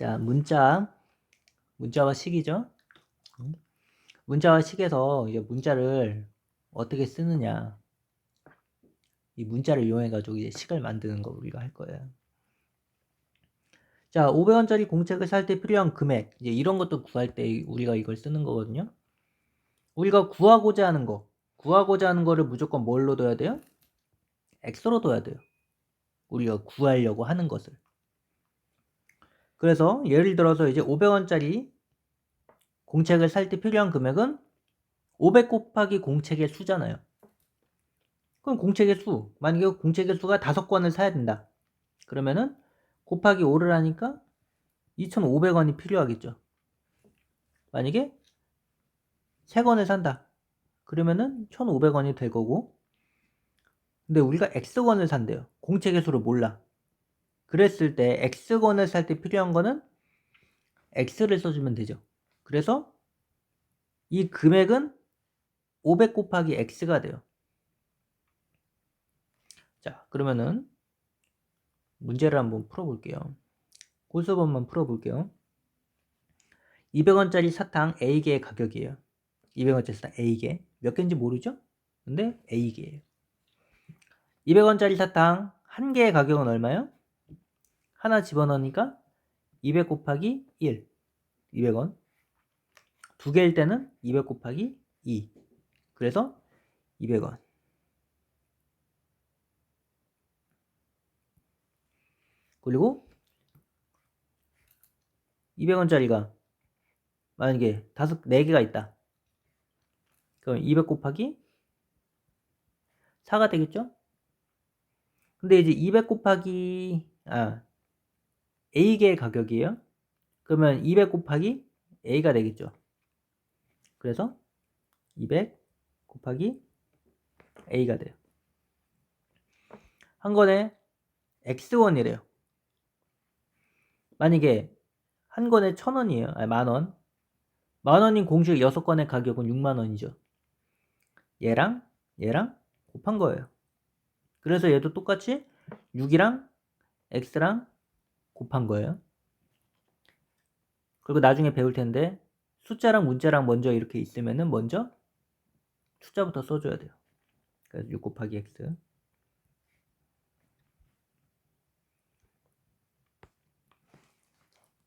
자, 문자와 식이죠. 문자와 식에서 이제 문자를 어떻게 쓰느냐, 이 문자를 이용해 가지고 이제 식을 만드는 거 우리가 할 거예요. 자, 500원짜리 공책을 살 때 필요한 금액, 이제 이런 것도 구할 때 우리가 이걸 쓰는 거거든요. 우리가 구하고자 하는 거를 무조건 뭘로 둬야 돼요? x로 둬야 돼요. 우리가 구하려고 하는 것을. 그래서 예를 들어서 이제 500원짜리 공책을 살 때 필요한 금액은 500 곱하기 공책의 수잖아요. 그럼 공책의 수, 만약에 공책의 수가 5권을 사야 된다. 그러면은 곱하기 5를 하니까 2,500원이 필요하겠죠. 만약에 3권을 산다. 그러면은 1,500원이 될 거고, 근데 우리가 X권을 산대요. 공책의 수를 몰라. 그랬을 때 X권을 살 때 필요한 거는 X를 써주면 되죠. 그래서 이 금액은 500 곱하기 X가 돼요. 자, 그러면은 문제를 한번 풀어볼게요. 고수번만 풀어볼게요. 200원짜리 사탕 A개의 가격이에요. 200원짜리 사탕 A개. 몇 개인지 모르죠? 근데 A개예요. 200원짜리 사탕 한 개의 가격은 얼마예요? 하나 집어넣으니까 200 곱하기 1. 200원. 두 개일 때는 200 곱하기 2. 그래서 200원. 그리고 200원짜리가 만약에 4개가 있다. 그럼 200 곱하기 4가 되겠죠? 근데 이제 200 곱하기 A개의 가격이에요. 그러면 200 곱하기 A가 되겠죠. 그래서 200 곱하기 A가 돼요. 한 권에 X원이래요. 만약에 한 권에 1,000원이에요. 아니, 만원. 만원인 공식 6권의 가격은 6만원이죠. 얘랑 곱한 거예요. 그래서 얘도 똑같이 6이랑 X랑 곱한 거예요. 그리고 나중에 배울 텐데 숫자랑 문자랑 먼저 이렇게 있으면은 먼저 숫자부터 써줘야 돼요. 그래서 6 곱하기 X.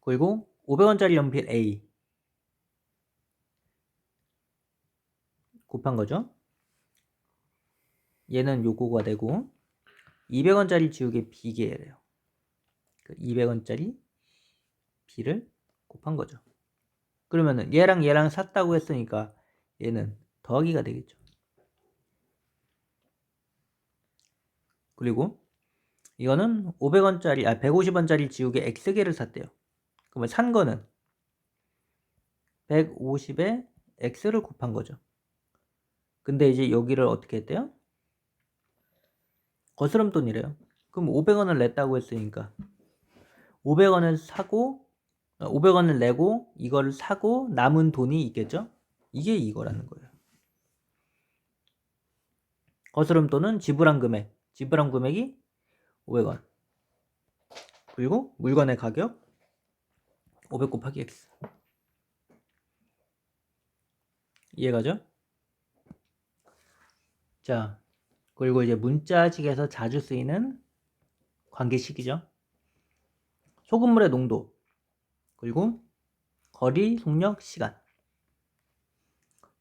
그리고 500원짜리 연필 A 곱한 거죠. 얘는 요거가 되고 200원짜리 지우개 B개래요. 200원짜리 B를 곱한 거죠. 그러면은 얘랑 샀다고 했으니까 얘는 더하기가 되겠죠. 그리고 이거는 500원짜리 150원짜리 지우개 X개를 샀대요. 그러면 산 거는 150에 X를 곱한 거죠. 근데 이제 여기를 어떻게 했대요? 거스름돈이래요. 그럼 500원을 냈다고 했으니까 500원을 사고 500원을 내고 이거를 사고 남은 돈이 있겠죠? 이게 이거라는 거예요. 거스름돈은 지불한 금액이 500원. 그리고 물건의 가격 500 곱하기 X. 이해가죠? 자, 그리고 이제 문자식에서 자주 쓰이는 관계식이죠. 소금물의 농도, 그리고 거리, 속력, 시간.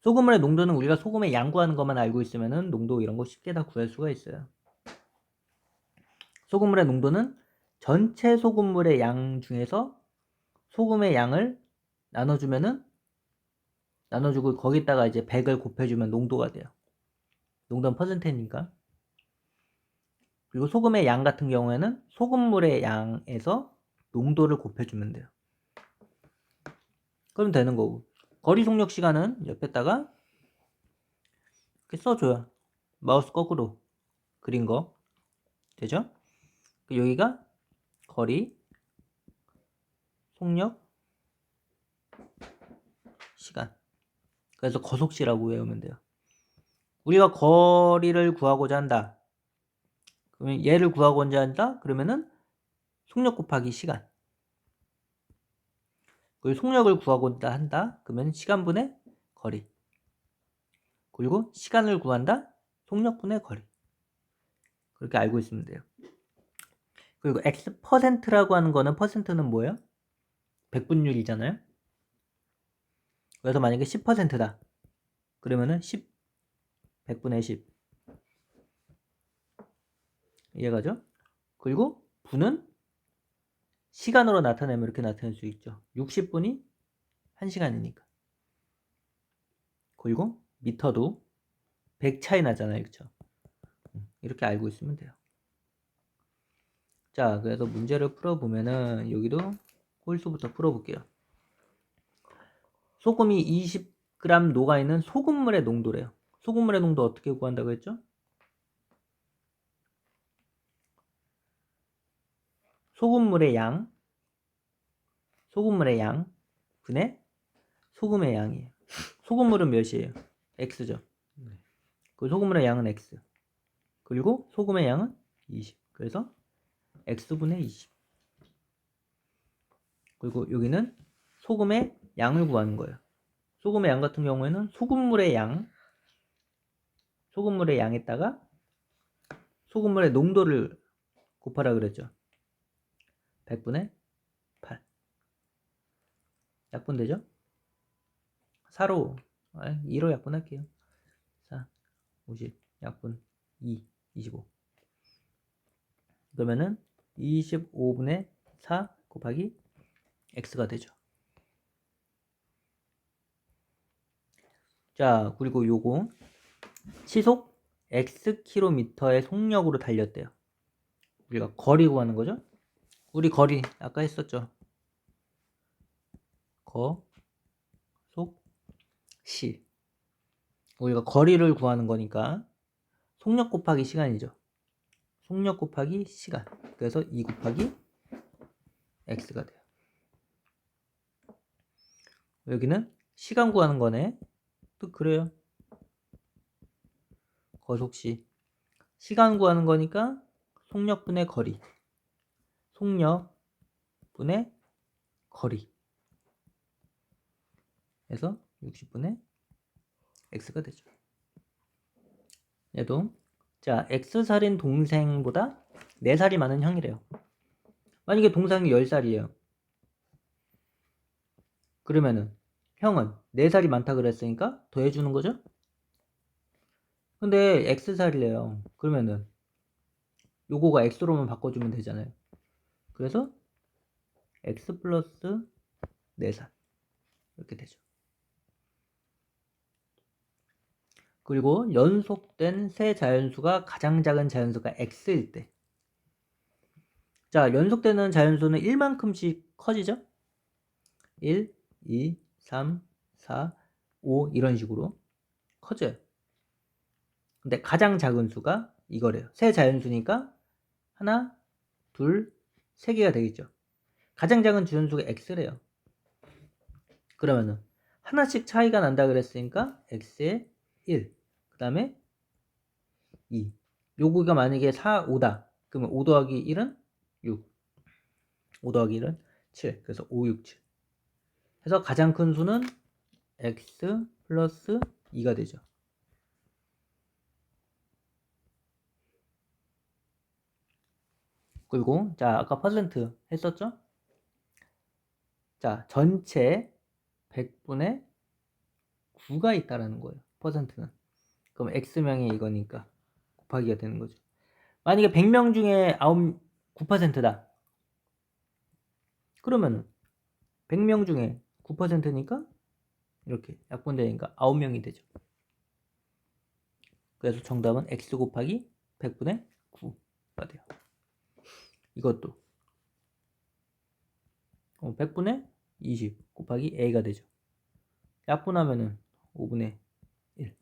소금물의 농도는 우리가 소금의 양 구하는 것만 알고 있으면은 농도 이런 거 쉽게 다 구할 수가 있어요. 소금물의 농도는 전체 소금물의 양 중에서 소금의 양을 나눠주고 거기다가 이제 100을 곱해주면 농도가 돼요. 농도는 퍼센트니까. 그리고 소금의 양 같은 경우에는 소금물의 양에서 농도를 곱해주면 돼요. 그럼 되는 거고. 거리 속력 시간은 옆에다가 이렇게 써줘요. 마우스 거꾸로 그린 거. 되죠? 여기가 거리, 속력, 시간. 그래서 거속시라고 외우면 돼요. 우리가 거리를 구하고자 한다. 그러면 얘를 구하고자 한다? 그러면은 속력 곱하기 시간. 그리고 속력을 구하고자 한다. 그러면 시간분의 거리. 그리고 시간을 구한다. 속력분의 거리. 그렇게 알고 있으면 돼요. 그리고 x%라고 하는 거는 퍼센트는 뭐예요? 백분율이잖아요. 그래서 만약에 10%다. 그러면은 10, 100분의 10. 이해가죠? 그리고 분은 시간으로 나타내면 이렇게 나타낼 수 있죠. 60분이 1시간이니까. 그리고 미터도 100 차이 나잖아요. 그쵸? 이렇게 알고 있으면 돼요. 자, 그래서 문제를 풀어보면은 여기도 홀수부터 풀어볼게요. 소금이 20g 녹아있는 소금물의 농도래요. 소금물의 농도 어떻게 구한다고 했죠? 소금물의 양 분의 소금의 양이에요. 소금물은 몇이에요? X죠. 그 소금물의 양은 X. 그리고 소금의 양은 20. 그래서 X분의 20. 그리고 여기는 소금의 양을 구하는 거예요. 소금의 양 같은 경우에는 소금물의 양에다가 소금물의 농도를 곱하라 그랬죠. 100분의 8. 약분되죠? 4로 2로 약분할게요. 4, 50, 약분 2, 25. 그러면은 25분의 4 곱하기 x가 되죠. 자, 그리고 요거 시속 xkm의 속력으로 달렸대요. 우리가 거리 구하는 거죠. 우리 거리 아까 했었죠. 속 시. 우리가 거리를 구하는 거니까 속력 곱하기 시간이죠. 속력 곱하기 시간. 그래서 2 곱하기 x가 돼요. 여기는 시간 구하는 거네. 또 그래요. 거속시. 시간 구하는 거니까 속력분의 거리. 속력분의 거리. 그래서 60분의 x가 되죠. 얘도 자, x살인 동생보다 4살이 많은 형이래요. 만약에 동생이 10살이에요. 그러면은 형은 4살이 많다 그랬으니까 더해주는 거죠? 근데 x살이래요. 그러면은 요거가 x로만 바꿔주면 되잖아요. 그래서 x 플러스 4살 이렇게 되죠. 그리고 연속된 세 자연수가 가장 작은 자연수가 x일 때. 자, 연속되는 자연수는 1만큼씩 커지죠? 1, 2, 3, 4, 5 이런 식으로 커져요. 근데 가장 작은 수가 이거래요. 세 자연수니까 하나, 둘, 세 개가 되겠죠. 가장 작은 주연수가 x래요. 그러면은 하나씩 차이가 난다 그랬으니까 x의 1, 그 다음에 2. 요거가 만약에 4, 5다. 그러면 5 더하기 1은 6. 5 더하기 1은 7. 그래서 5, 6, 7. 해서 가장 큰 수는 x 플러스 2가 되죠. 그리고 자, 아까 퍼센트 했었죠? 자, 전체 100분의 9가 있다라는 거예요. 퍼센트는. 그럼 x명이 이거니까 곱하기가 되는 거죠. 만약에 100명 중에 9%다. 그러면은 100명 중에 9%니까 이렇게 약분되니까 9명이 되죠. 그래서 정답은 x 곱하기 100분의 9가 돼요. 이것도 100분의 20 곱하기 a가 되죠. 약분하면은 5분의 1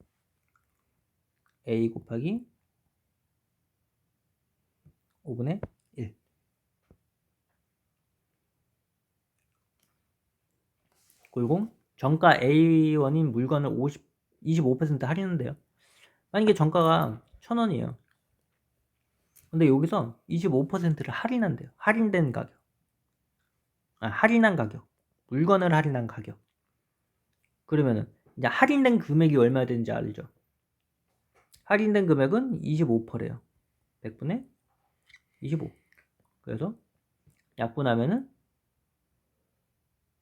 a 곱하기 5분의 1. 그리고 정가 A1인 물건을 25% 할인한대요. 만약에 정가가 1,000원이에요. 근데 여기서 25%를 할인한대요. 할인된 가격. 할인한 가격. 물건을 할인한 가격. 그러면은 이제 할인된 금액이 얼마 되는지 알죠? 할인된 금액은 25%래요. 100분의 25. 그래서 약분하면은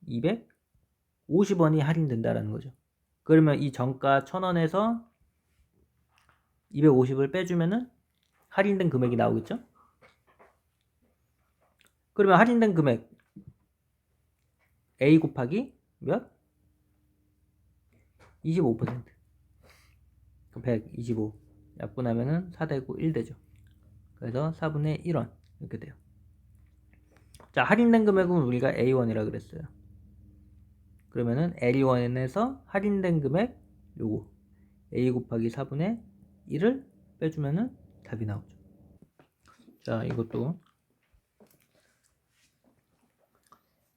250원이 할인된다라는 거죠. 그러면 이 정가 1000원에서 250을 빼주면은 할인된 금액이 나오겠죠? 그러면 할인된 금액 A 곱하기 몇? 25%. 125 약분하면은 4되고 1되죠. 그래서 4분의 1원 이렇게 돼요. 자, 할인된 금액은 우리가 A1이라 그랬어요. 그러면은 L1에서 할인된 금액 요거 A 곱하기 4분의 1을 빼주면은 답이 나오죠. 자, 이것도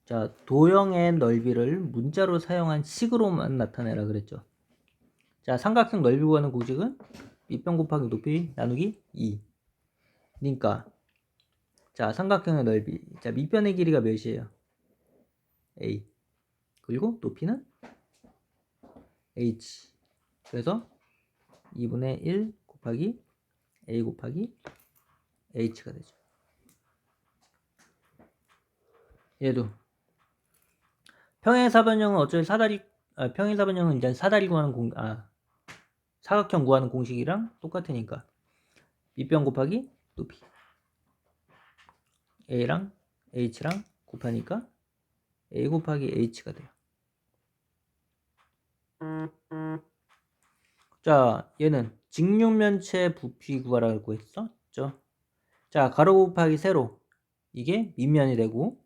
자, 도형의 넓이를 문자로 사용한 식으로만 나타내라 그랬죠. 자, 삼각형 넓이 구하는 공식은 밑변 곱하기 높이 나누기 2. 그러니까 자, 삼각형의 넓이. 자, 밑변의 길이가 몇이에요? A. 그리고 높이는 H. 그래서 2분의 1 곱하기 A 곱하기 H가 되죠. 얘도 평행사변형은 어차피 평행사변형은 이제 사다리 구하는 사각형 구하는 공식이랑 똑같으니까 밑변 곱하기 높이 A랑 H랑 곱하니까 A 곱하기 H가 돼요. 자, 얘는 직육면체 부피 구하라고 했었죠. 자, 가로 곱하기 세로 이게 밑면이 되고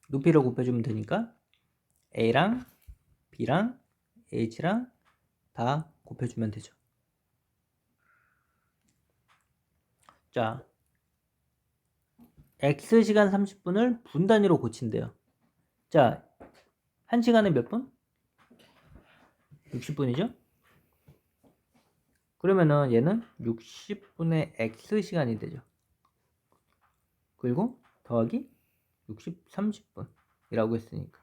높이를 곱해주면 되니까 A랑 B랑 H랑 다 곱해주면 되죠. 자, X시간 30분을 분 단위로 고친대요. 자, 1시간에 몇 분? 60분이죠? 그러면은 얘는 60분의 X시간이 되죠. 그리고 더하기 30분이라고 했으니까.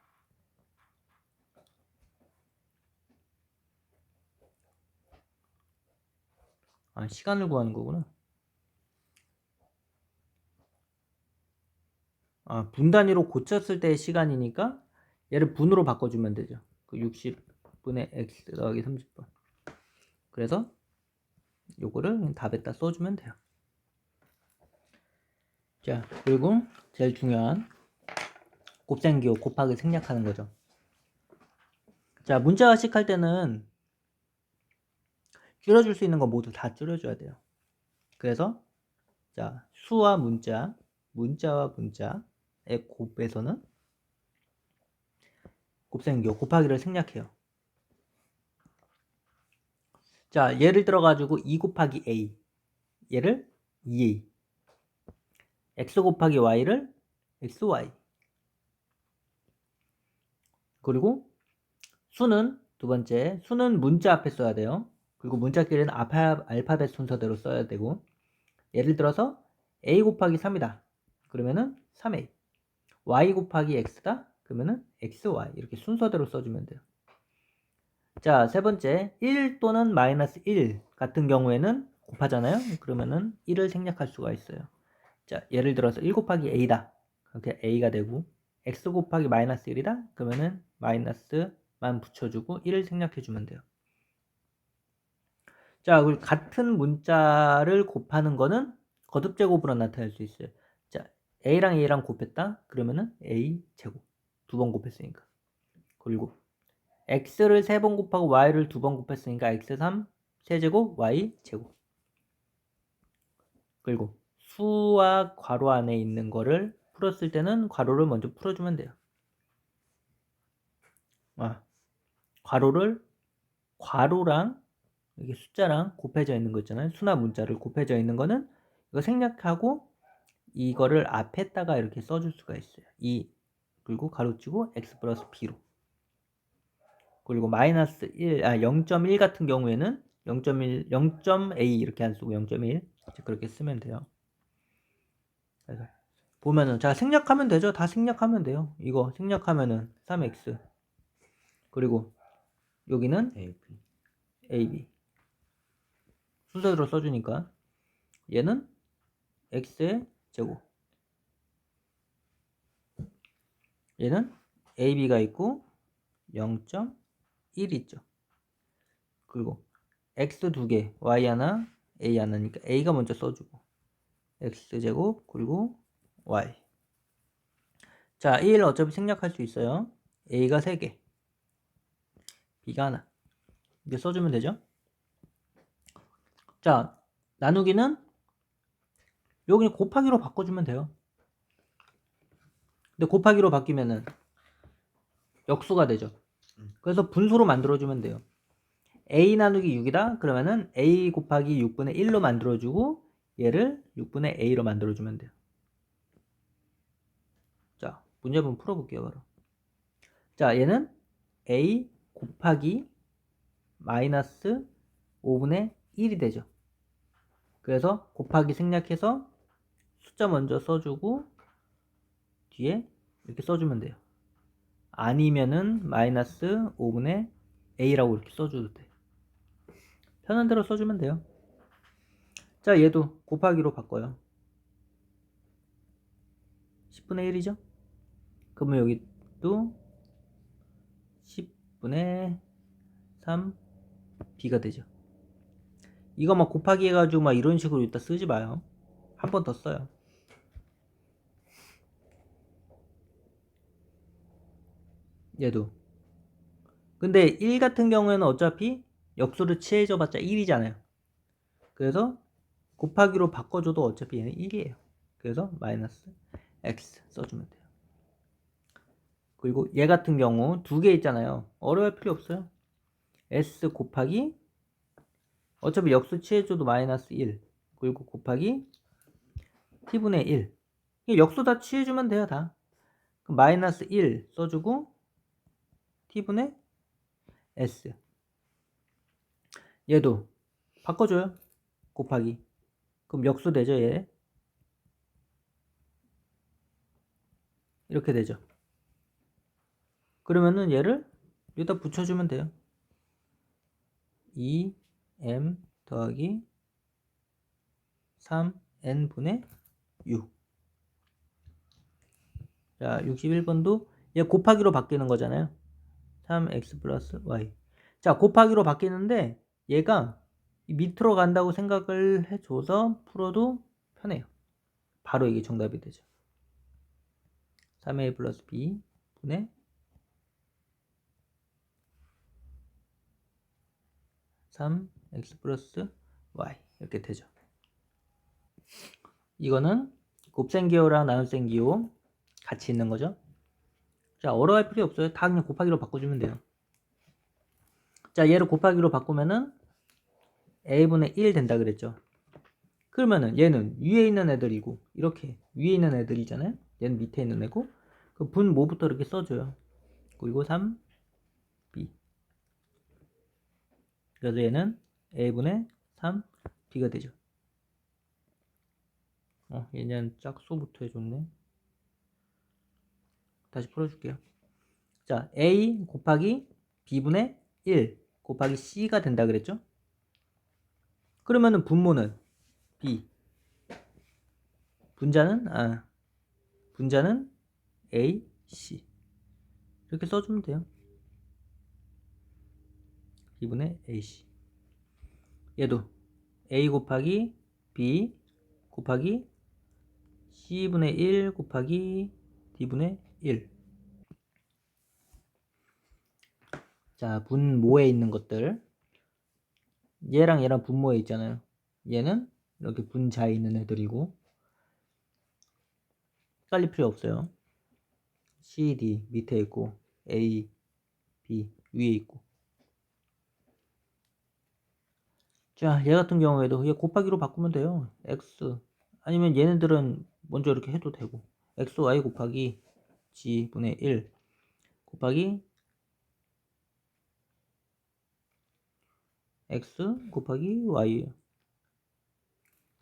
아, 시간을 구하는 거구나. 아, 분 단위로 고쳤을 때의 시간이니까 얘를 분으로 바꿔주면 되죠. 그 60분의 X 더하기 30분. 그래서 요거를 답에다 써주면 돼요. 자, 그리고 제일 중요한 곱셈기호 곱하기 생략하는 거죠. 자, 문자화식 할 때는 줄여줄 수 있는 거 모두 다 줄여줘야 돼요. 그래서 자, 수와 문자, 문자와 문자의 곱에서는 곱셈기호 곱하기를 생략해요. 자, 예를 들어 가지고 2 곱하기 A 얘를 2A x 곱하기 y를 xy 그리고 수는 두 번째 수는 문자 앞에 써야 돼요. 그리고 문자끼리는 알파벳 순서대로 써야 되고 예를 들어서 a 곱하기 3이다. 그러면은 3a y 곱하기 x다. 그러면은 xy 이렇게 순서대로 써주면 돼요. 자, 세 번째 1 또는 마이너스 1 같은 경우에는 곱하잖아요. 그러면은 1을 생략할 수가 있어요. 자, 예를 들어서 1 곱하기 a다. 그렇게 a가 되고 x 곱하기 마이너스 1이다. 그러면은 마이너스만 붙여주고 1을 생략해주면 돼요. 자, 그리고 같은 문자를 곱하는 거는 거듭제곱으로 나타낼 수 있어요. 자, a랑 a랑 곱했다. 그러면은 a 제곱 두 번 곱했으니까. 그리고 x를 3번 곱하고 y를 2번 곱했으니까 x3 세제곱 y 제곱. 그리고 수와 괄호 안에 있는 거를 풀었을 때는 괄호를 먼저 풀어주면 돼요. 괄호랑 이게 숫자랑 곱해져 있는 거 있잖아요. 수나 문자를 곱해져 있는 거는 이거 생략하고 이거를 앞에다가 이렇게 써줄 수가 있어요. 2 그리고 가로치고 x 플러스 b로. 그리고 마이너스 0.1 같은 경우에는 0.1, 0.a 이렇게 안 쓰고 0.1 그렇게 쓰면 돼요. 그래서 보면은 자 생략하면 되죠. 다 생략하면 돼요. 이거 생략하면은 3x 그리고 여기는 AB 순서대로 써주니까 얘는 x의 제곱 얘는 AB가 있고 0.1 있죠. 그리고 x 두 개 y 하나 a 하나니까 a가 먼저 써주고 x제곱 그리고 y 자 1 어차피 생략할 수 있어요. a가 3개 b가 하나 이렇게 써주면 되죠. 자 나누기는 여기 곱하기로 바꿔주면 돼요. 근데 곱하기로 바뀌면은 역수가 되죠. 그래서 분수로 만들어주면 돼요. a 나누기 6이다 그러면은 a 곱하기 6분의 1로 만들어주고 얘를 6분의 a로 만들어주면 돼요. 자 문제 한번 풀어볼게요. 바로 자 얘는 a 곱하기 마이너스 5분의 1이 되죠. 그래서 곱하기 생략해서 숫자 먼저 써주고 뒤에 이렇게 써주면 돼요. 아니면은 마이너스 5분의 a라고 이렇게 써줘도 돼. 편한 대로 써주면 돼요. 자 얘도 곱하기로 바꿔요. 10분의 1이죠. 그러면 여기 또 10분의 3 b가 되죠. 이거 막 곱하기 해가지고 막 이런 식으로 이따 쓰지 마요. 한 번 더 써요. 얘도 근데 1 같은 경우에는 어차피 역수를 취해줘 봤자 1이잖아요. 그래서 곱하기로 바꿔줘도 어차피 얘는 1이에요. 그래서 마이너스 x 써주면 돼요. 그리고 얘 같은 경우 두 개 있잖아요. 어려워할 필요 없어요. s 곱하기 어차피 역수 취해줘도 마이너스 1 그리고 곱하기 t분의 1 역수 다 취해주면 돼요. 다 그럼 마이너스 1 써주고 t분의 s 얘도 바꿔줘요. 곱하기 그럼 역수 되죠. 얘 이렇게 되죠. 그러면은 얘를 여기다 붙여주면 돼요. 2m 더하기 3n분의 6 자 61번도 얘 곱하기로 바뀌는 거잖아요. 3x 플러스 y 자 곱하기로 바뀌는데 얘가 밑으로 간다고 생각을 해줘서 풀어도 편해요. 바로 이게 정답이 되죠. 3a 플러스 b 분의 3x 플러스 y 이렇게 되죠. 이거는 곱셈 기호랑 나눗셈 기호 같이 있는 거죠. 자 어려워할 필요 없어요. 다 그냥 곱하기로 바꿔주면 돼요. 자 얘를 곱하기로 바꾸면은 a분의 1 된다 그랬죠. 그러면은 얘는 위에 있는 애들이고 이렇게 위에 있는 애들이잖아요. 얘는 밑에 있는 애고 그 분 뭐부터 이렇게 써줘요. 그리고 3b 그래서 얘는 a분의 3b가 되죠. 얘는 짝수부터 해줬네. 다시 풀어줄게요. 자 a 곱하기 b분의 1 곱하기 c가 된다 그랬죠. 그러면은 분모는 b 분자는 a, c 이렇게 써주면 돼요. b분의 ac 얘도 a 곱하기 b 곱하기 c분의 1 곱하기 d분의 1 자 분모에 있는 것들 얘랑 얘랑 분모에 있잖아요. 얘는 이렇게 분자에 있는 애들이고 헷갈릴 필요 없어요. C, D 밑에 있고 A, B 위에 있고 자 얘 같은 경우에도 얘 곱하기로 바꾸면 돼요. X 아니면 얘네들은 먼저 이렇게 해도 되고 X, Y 곱하기 G분의 1 곱하기 X 곱하기 Y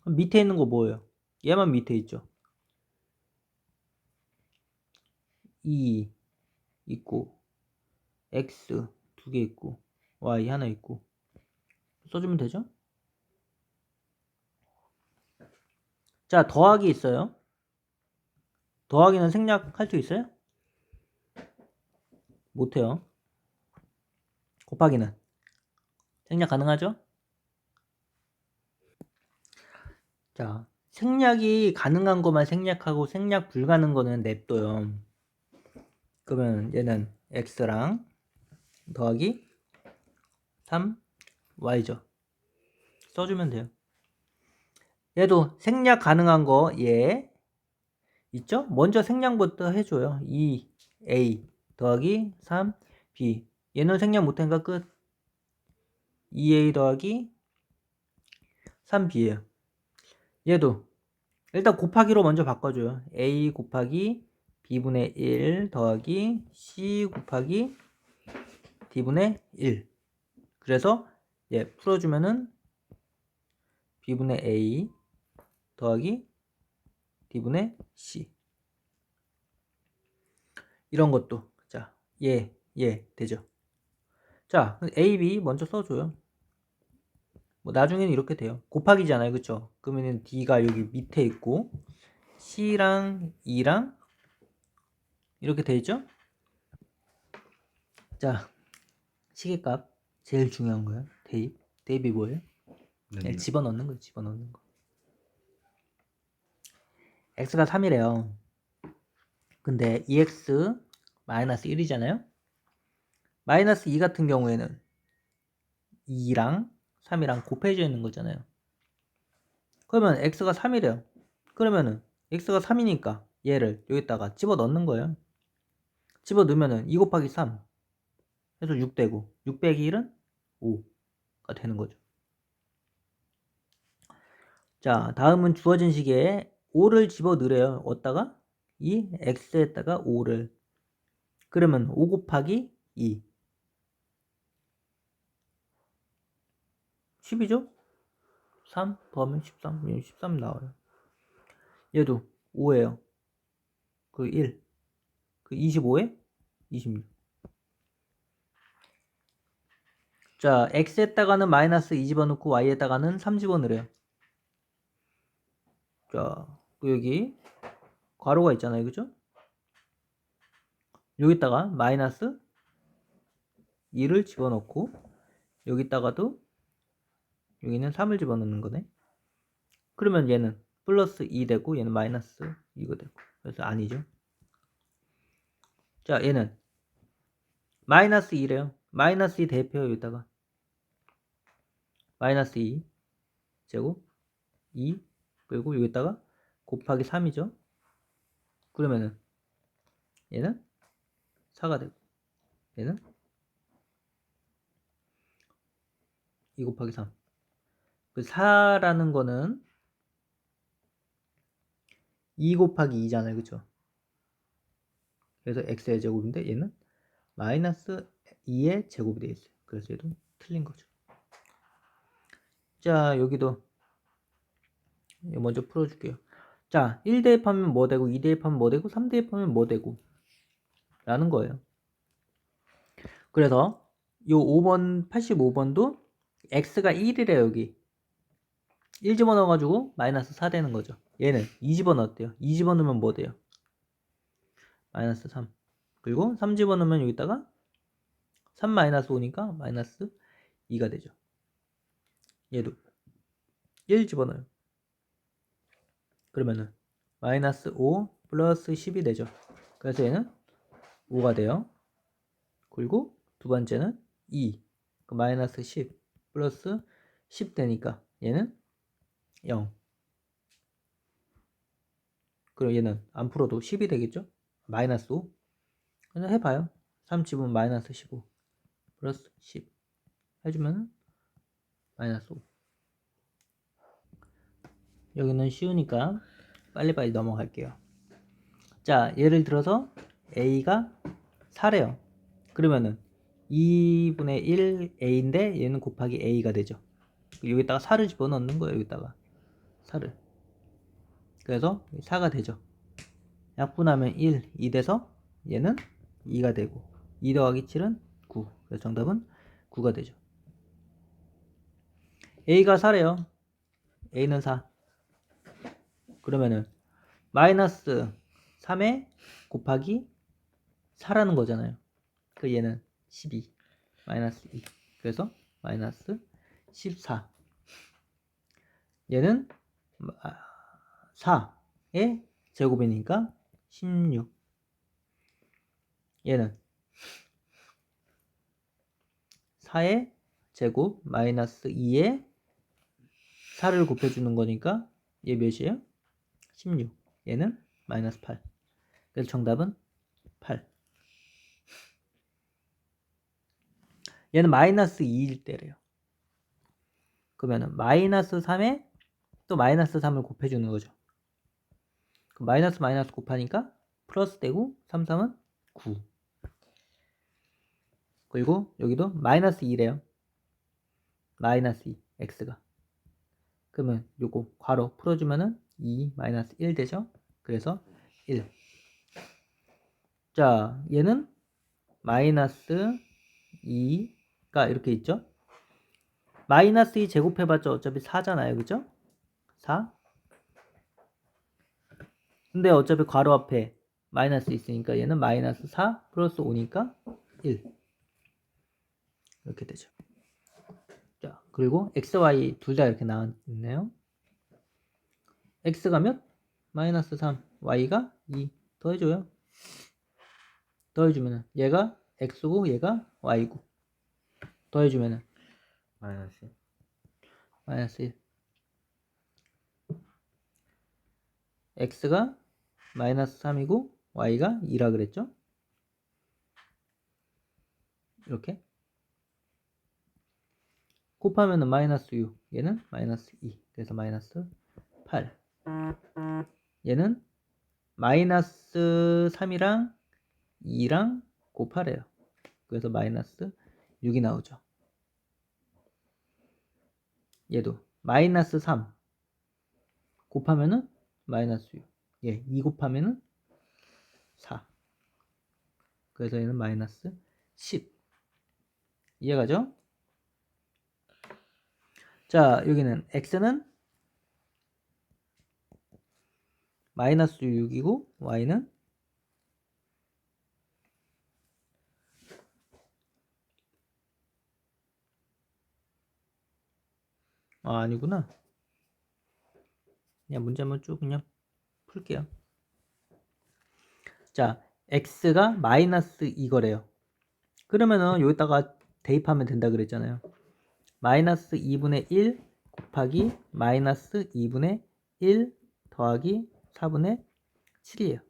그럼 밑에 있는 거 뭐예요? 얘만 밑에 있죠. 2 있고 x 2개 있고 y 하나 있고 써주면 되죠? 자, 더하기 있어요. 더하기는 생략할 수 있어요? 못해요. 곱하기는 생략 가능하죠? 자, 생략이 가능한 것만 생략하고 생략 불가능한 거는 냅둬요. 그러면 얘는 x랑 더하기 3y죠. 써주면 돼요. 얘도 생략 가능한 거 얘 있죠? 먼저 생략부터 해줘요. 2a 더하기 3b. 얘는 생략 못하니까 끝. 2a 더하기 3b예요. 얘도 일단 곱하기로 먼저 바꿔줘요. a 곱하기 b분의 1 더하기 c 곱하기 d분의 1. 그래서 얘 풀어주면은 b분의 a 더하기 d분의 c. 이런 것도 자, 얘 되죠. 자, a, b 먼저 써줘요. 뭐 나중에는 이렇게 돼요. 곱하기잖아요, 그쵸? 그러면은 d가 여기 밑에 있고 c랑 e랑 이렇게 돼 있죠? 자, 시계값 제일 중요한 거예요. 대입이 뭐예요? 네, 집어넣는 거예요. 집어넣는 거. x가 3이래요. 근데 2x 마이너스 1이잖아요. 마이너스 2 같은 경우에는 2랑 3이랑 곱해져 있는 거잖아요. 그러면 x가 3이래요. 그러면은 x가 3이니까 얘를 여기다가 집어넣는 거예요. 집어넣으면은 2 곱하기 3 해서 6 되고 6 빼기 1은 5가 되는 거죠. 자, 다음은 주어진 식에 5를 집어넣으래요. 어디다가? 이 x에다가 5를. 그러면 5 곱하기 2 10이죠? 3 더하면 13 13 나와요. 얘도 5예요. 그 1. 그 25에 26. 자, x에다가는 마이너스 2 집어넣고 y에다가는 3 집어넣으래요. 자, 여기 괄호가 있잖아요. 그죠? 여기다가 마이너스 2를 집어넣고 여기다가도 여기는 3을 집어넣는 거네. 그러면 얘는 플러스 2 되고 얘는 마이너스 이거 되고. 그래서 아니죠. 자, 얘는 마이너스 2래요. 마이너스 2 대표요. 여기다가 마이너스 2 제곱 2 그리고 여기다가 곱하기 3이죠. 그러면은 얘는 4가 되고 얘는 2 곱하기 3. 그 4라는 거는 2 곱하기 2잖아요. 그쵸? 그래서 x의 제곱인데 얘는 마이너스 2의 제곱이 되어 있어요. 그래서 얘도 틀린 거죠. 자, 여기도 먼저 풀어줄게요. 자, 1 대입하면 뭐 되고 2 대입하면 뭐 되고 3 대입하면 뭐 되고 라는 거예요. 그래서 요 5번 85번도 x가 1이래요. 여기 1 집어넣어가지고 마이너스 4 되는 거죠. 얘는 2 집어넣었대요. 2 집어넣으면 뭐 돼요? 마이너스 3. 그리고 3 집어넣으면 여기다가 3 마이너스 5니까 마이너스 2가 되죠. 얘도 1 집어넣어요. 그러면은 마이너스 5 플러스 10이 되죠. 그래서 얘는 5가 돼요. 그리고 두 번째는 2. 그 마이너스 10 플러스 10 되니까 얘는 0. 그럼 얘는 안 풀어도 10이 되겠죠? 마이너스 5. 그냥 해봐요. 3 집으면 마이너스 15 플러스 10 해주면 마이너스 5. 여기는 쉬우니까 빨리빨리 넘어갈게요. 자, 예를 들어서 a가 4래요. 그러면은 2분의 1 a인데 얘는 곱하기 a가 되죠. 여기다가 4를 집어넣는 거예요. 여기다가 4를. 그래서 4가 되죠. 약분하면 1, 2 돼서 얘는 2가 되고 2 더하기 7은 9. 그래서 정답은 9가 되죠. A가 4래요. A는 4. 그러면은 마이너스 3에 곱하기 4라는 거잖아요. 그 얘는 12 마이너스 2. 그래서 마이너스 14. 얘는 4의 제곱이니까 16. 얘는 4의 제곱 마이너스 2에 4를 곱해주는 거니까 얘 몇이에요? 16. 얘는 마이너스 8. 그래서 정답은 8. 얘는 마이너스 2일 때래요. 그러면은 마이너스 3에 또 마이너스 3을 곱해주는 거죠. 그럼 마이너스 마이너스 곱하니까 플러스 되고 3, 3은 9. 그리고 여기도 마이너스 2래요. 마이너스 2, x가. 그러면 요거 괄호 풀어주면은 2 마이너스 1 되죠? 그래서 1. 자, 얘는 마이너스 2가 이렇게 있죠? 마이너스 2 제곱해봤자 어차피 4잖아요. 그죠? 4. 근데 어차피 괄호 앞에 마이너스 있으니까 얘는 마이너스 4 플러스 5니까 1. 이렇게 되죠. 자, 그리고 x, y 둘 다 이렇게 나왔네요. x가 몇? 마이너스 3, y가 2. 더해줘요. 더해주면은 얘가 x고 얘가 y고. 더해주면은 마이너스 마이너스 1. x가 마이너스 3이고 y가 2라 그랬죠? 이렇게 곱하면은 마이너스 6. 얘는 마이너스 2. 그래서 마이너스 8. 얘는 마이너스 3이랑 2랑 곱하래요. 그래서 마이너스 6이 나오죠. 얘도 마이너스 3 곱하면은 마이너스 6. 얘 2 곱하면은 4. 그래서 얘는 마이너스 10. 이해가죠? 자, 여기는 x는 마이너스 6이고 y는 아니구나. 그냥 문제 한번 쭉 그냥 풀게요. 자, x가 마이너스 이거래요. 그러면은 여기다가 대입하면 된다 그랬잖아요. 마이너스 2분의 1 곱하기 마이너스 2분의 1 더하기 4분의 7이에요.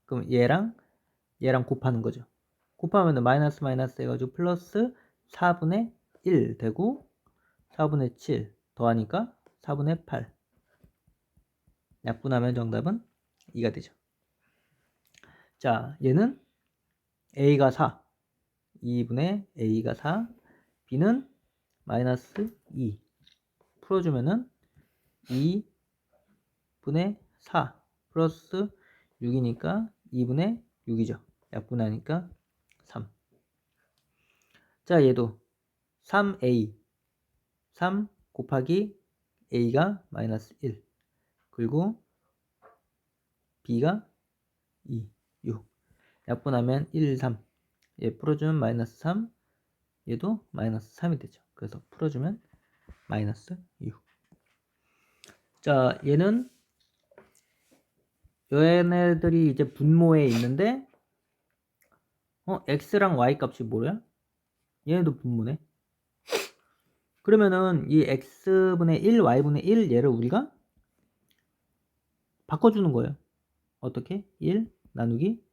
그럼 얘랑 곱하는 거죠. 곱하면 마이너스 마이너스 해가지고 플러스 4분의 1 되고 4분의 7 더하니까 4분의 8. 약분하면 정답은 2가 되죠. 자, 얘는 a가 4, 2분의 a가 4, b는 마이너스 2. 풀어주면은 2분의 4 플러스 6이니까 2분의 6이죠. 약분하니까 3. 자, 얘도 3a 3 곱하기 a가 마이너스 1 그리고 b가 2, 6. 약분하면 1, 3. 얘 풀어주면 마이너스 3. 얘도 마이너스 3이 되죠. 그래서 풀어주면 마이너스 6. 자, 얘는 얘네들이 이제 분모에 있는데 x랑 y 값이 뭐야? 얘네도 분모네. 그러면은 이 x분의 1, y분의 1 얘를 우리가 바꿔주는 거예요. 어떻게? 1 나누기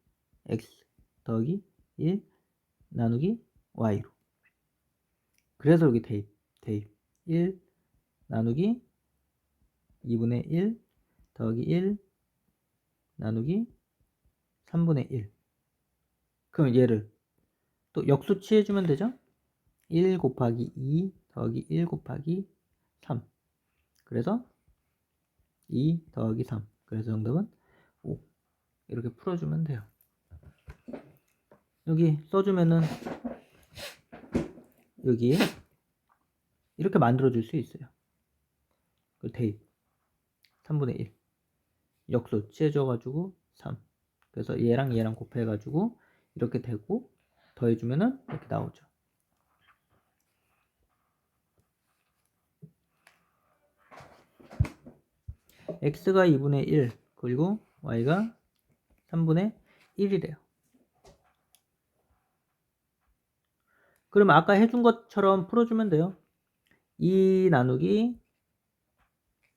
x 더하기 1 나누기 y로. 그래서 여기 대입 1 나누기 2분의 1 더하기 1 나누기 3분의 1. 그럼 얘를 또 역수치 해주면 되죠? 1 곱하기 2 더하기 1 곱하기 3. 그래서 2 더하기 3. 그래서 정답은 5. 이렇게 풀어주면 돼요. 여기 써주면은 여기 이렇게 만들어 줄 수 있어요. 그 대입 3분의 1 역수 취해줘가지고 3. 그래서 얘랑 얘랑 곱해가지고 이렇게 되고 더해주면은 이렇게 나오죠. x가 2분의 1 그리고 y가 3분의 1이래요. 그럼 아까 해준 것처럼 풀어주면 돼요. 2 나누기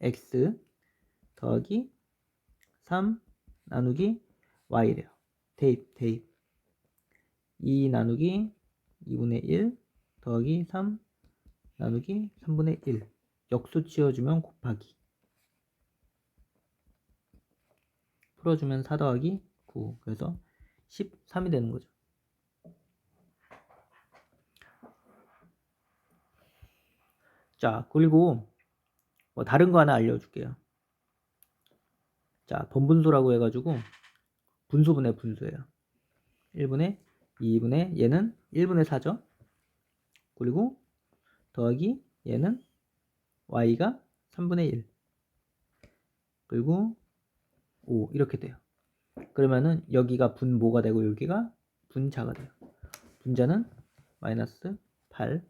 x 더하기 3 나누기 y래요. 대입 2 나누기 2분의 1 더하기 3 나누기 3분의 1 역수 지어주면 곱하기 풀어주면 4 더하기 9 그래서 13이 되는 거죠. 자, 그리고 뭐 다른 거 하나 알려줄게요. 자, 번분수라고 해가지고 분수분의 분수예요. 1분의 2분의 얘는 1분의 4죠. 그리고 더하기 얘는 y가 3분의 1 그리고 5 이렇게 돼요. 그러면은 여기가 분모가 되고 여기가 분자가 돼요. 분자는 마이너스 8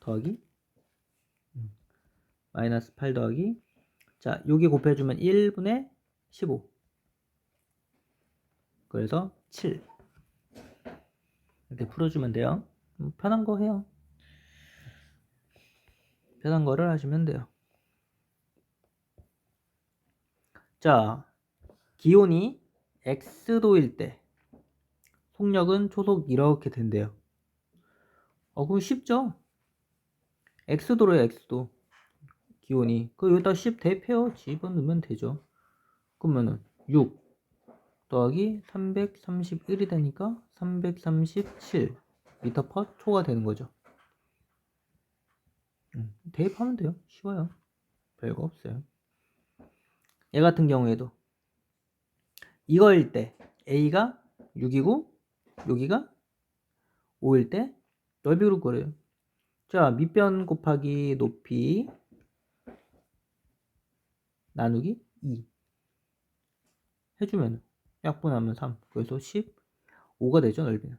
더하기 마이너스 8 더하기 자 여기 곱해주면 1분의 15 그래서 7 이렇게 풀어주면 돼요. 편한 거 해요. 편한 거를 하시면 돼요. 자 기온이 x도일 때 속력은 초속 이렇게 된대요. 그럼 쉽죠? x도로요 x도 기온이 그 여기다 10 대입해요. 집어넣으면 되죠. 그러면은 6 더하기 331이 되니까 337 미터 퍼 초가 되는 거죠. 대입하면 돼요. 쉬워요. 별거 없어요. 얘 같은 경우에도 이거일 때 A가 6이고 여기가 5일 때 넓이로 그래요. 자 밑변 곱하기 높이 나누기 2 해주면 약분하면 3 그래서 15가 되죠 넓이는.